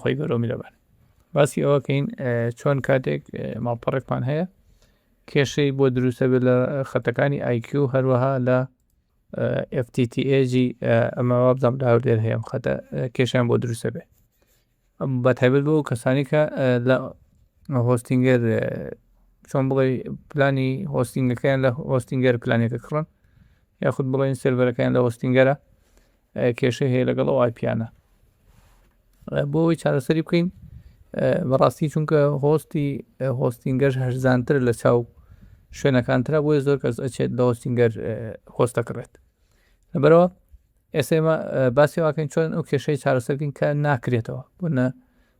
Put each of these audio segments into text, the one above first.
خۆی گەرۆمی لەبەر باسی ئەوەکەین چۆن کاتێک ماڵپەڕێکمان هەیە کێشەی بۆ دروستە بێت لە خەتەکانی IQ هەروەها لە FTTH ئەمەوە بزانام داودێر هەیە خەتە کێشیان بۆ دروستە بێ بە تایبەت بۆ کەسانی کە لە هۆستینگەر چۆن بڵێ پلانی هۆستینگەکەیان لە هۆستینگەر پلانێکە کڕن یاخود بڵێن سێرڤەرەکەیان لە هۆستینگەرە کێشەی هەیە لەگەڵ ئەو IPیانە بۆ ئەوەی چارەسەری بکەین بەڕاستی چونکە هۆستینگەر هەرزانتر لە چاو شوێنەکانترە بۆیە زۆر کەس ئەچێت لە هۆستینگەر هۆست دەکڕێت لەبەرەوە ئێستا باسی واکەین چۆن ئەو کێشەی چارەسەرکەین کە ناکرێتەوە بۆنە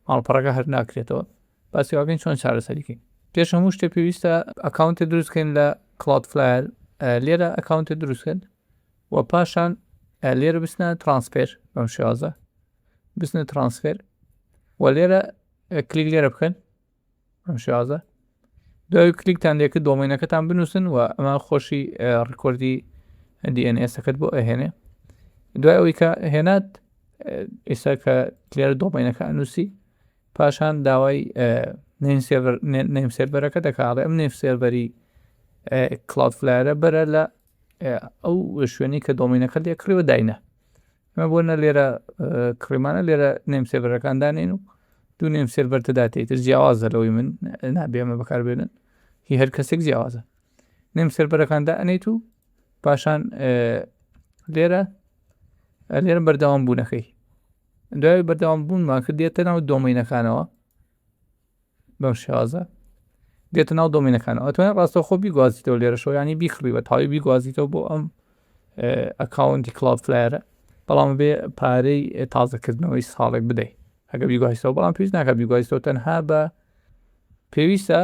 ماڵپەڕەکە هەر ناکرێتەوە باسی واکەین چۆن چارەسەریکەین پێش هەموو شتێ پێویستە ئەکاونتێ دروستکەین لە Cloudflare لێرە ئەکاونتێ دروستکەن و پاشان لێرە بچنە ترانسفێر بەم شێوازە بچنە ترانسفێر و لێرە کلیک لێرە بکەن بەم شێوازە دوای کلیکتان لێکرد دۆمینەکەتان بنووسن و ئەمە خۆشی ڕیکۆردی DNSەکەت بۆ ئەهێنێ دوای ئەوەی کە هێنات ئێستا کە لێرە دۆمینەکە ئەنووسی پاشان داوای نیم سێرڤەرەکە دەکاڵێ ئەم نیم سێرڤەری Cloudflare بەرە لە ئەو شوێنی کە دۆمینەکە لێ کڕیوە داینە ئەمە بۆنە لێرە کڕیمانە لێرە نیم سێرڤەرەکان دانێن و دوو نیم سێرڤەر تداتێتتر جیاوازە لەوەی من نابێمە بەکاربێنن هی هەر کەسێک جیاوازە نیم سێرڤەرەکاندا ئەنێت و پاشان لێرە بەردەوام بوونەکەی دوای بەردەوام بوونمان کرد دێتە ناو دۆمینەکانەوە بەم شێوازە دێتە ناو دۆمینەکانەوە ئەتوانێت ڕاستەوخۆ بیگوازیتەوە لێرە شۆیانی بیخڕیوە تاوی بیگوازیتەوە بۆ ئەم ئەکاونتی Cloudflare بەڵام بێ پارەی تازەکردنەوەی ساڵێک بدەیت ئەگە بیگوازیتەوە بەڵام پێویست ناکە بیگوازیتەوە تەنها بە پێویستە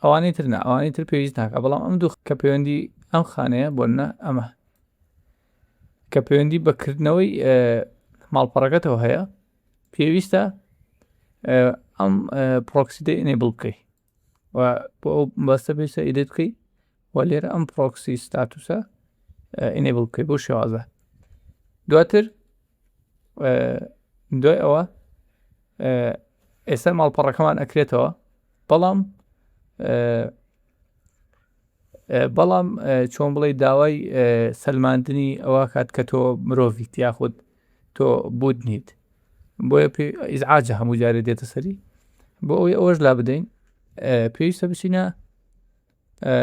ئەوانەی تر ئەوانەی تر پێویست ناکە بەڵام ئەم دوو کە پەیوەندی ئەم خانەیە بۆنە ئەمە کە پەیوەندی بەکردنەوەی ماڵپەڕەکەتەوە هەیە پێویستە ئەم پرۆکسی ئینێبڵ بکەیت و بۆ ئەو بەستە پێویستە ئیدیت بکەیت و لێرە ئەم پرۆکسی ستاتوسە ئینێبڵ بکەیت بۆ شێوازە دواتر دوای ئەوە ئێستا ماڵپەڕەکەمان ئەکرێتەوە بەڵام چۆن بڵێ داوای سەلماندنی ئەوە کات کە تۆ مرۆڤیت یاخود تۆ بوت نیت بۆیە ئیزعاجە هەموو جارێ دێتە سەری بۆ ئەوەی ئەوەش لا بدەین پێویستە بچینە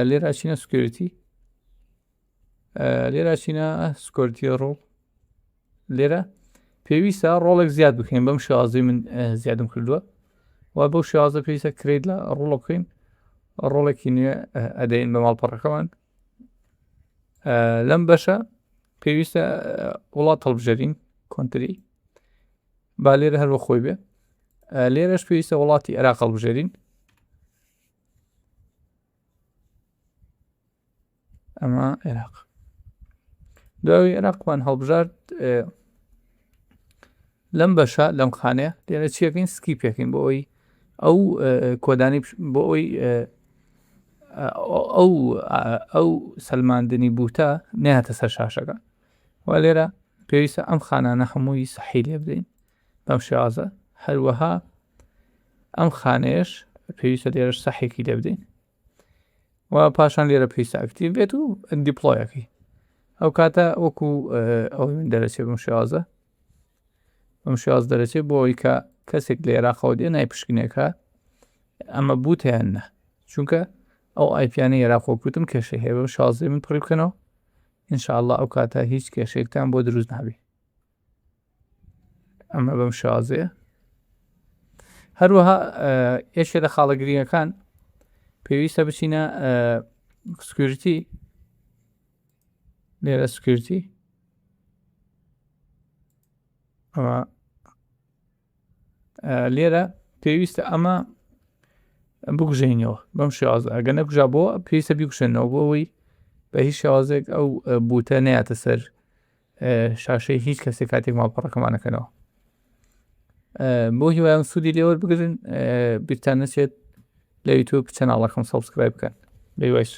لێرە چینە سکیۆریتی لێرە چینە سکۆریتی ڕۆڵ لێرە پێویستە ڕۆڵێک زیاد بکەین بەم شێوازەی من زیادم کردووە و بەو شێوازە پێویستە کرێت لە ڕۆڵە بکەین ڕۆڵێکی نوێ ئەدەین بە ماڵپەڕەکەمان لەم بەشە پێویستە وڵات هەڵبژێرین کۆنتری با لێرە هەروە خۆی بێ لێرەش پێویستە وڵاتی عێراق هەڵبژێرین ئەمە عێراق دوای عێراقمان هەڵبژارد لەم بەشە لەم خانەیە لێرە چیەکەین سکیپێکین بۆ ئەوی ئەو کۆدانی بۆ ئەوی ئەو سەلماندنی بوتە نێهاتە سەر شاشەکە و لێرە پێویستە ئەم خانانە هەمووی سەحی لێ بدەین بەم شێوازە هەروەها ئەم خانەیەش پێویستە لێرەش سەحێکی لێ بدەین و پاشان لێرە پێویستە ئەکتیڤ بێت و دیپلۆیەکەی ئەو کاتە وەکو ئەوەی من دەرەچێت بەم شێواز دەرەچێت بۆ ئەوی کە کەسێک لە عێراقەوە دێ نای پشکنێکە ئەمە بوتیان نە چونکە ئەو ئایپیانەی عێراقەوە کوتم کێشەی هەیە بەم شێوازەی من پڕی بکەنەوە ئینشاءالله ئەو کاتە هیچ کێشەیەکتان بۆ دروست نابێ ئەمە بەم شێوازەیە هەروەها یەکێ لە خاڵەگرینگەکان پێویستە بچینە سکیۆریتی لێرە سکیۆریتی لێرە پێویستە ئەمە بگوژێنەوە بەم شێوازە ئەگە نەبژا بۆ پێویستە بیگوشێنەوە بۆ ئەوەی بە هیچ شێوازێک ئەو بوتە نەیاتە سەر شاشەی هیچ کەسێک کاتێک ماڵپەڕەکەمانەکەنەوە بۆ هیوایان سوودی لێوە بگرن بیرتان نەچێت لە یوتیوب چەناڵەکەم سەبسکرایب بکەن بەهیوایش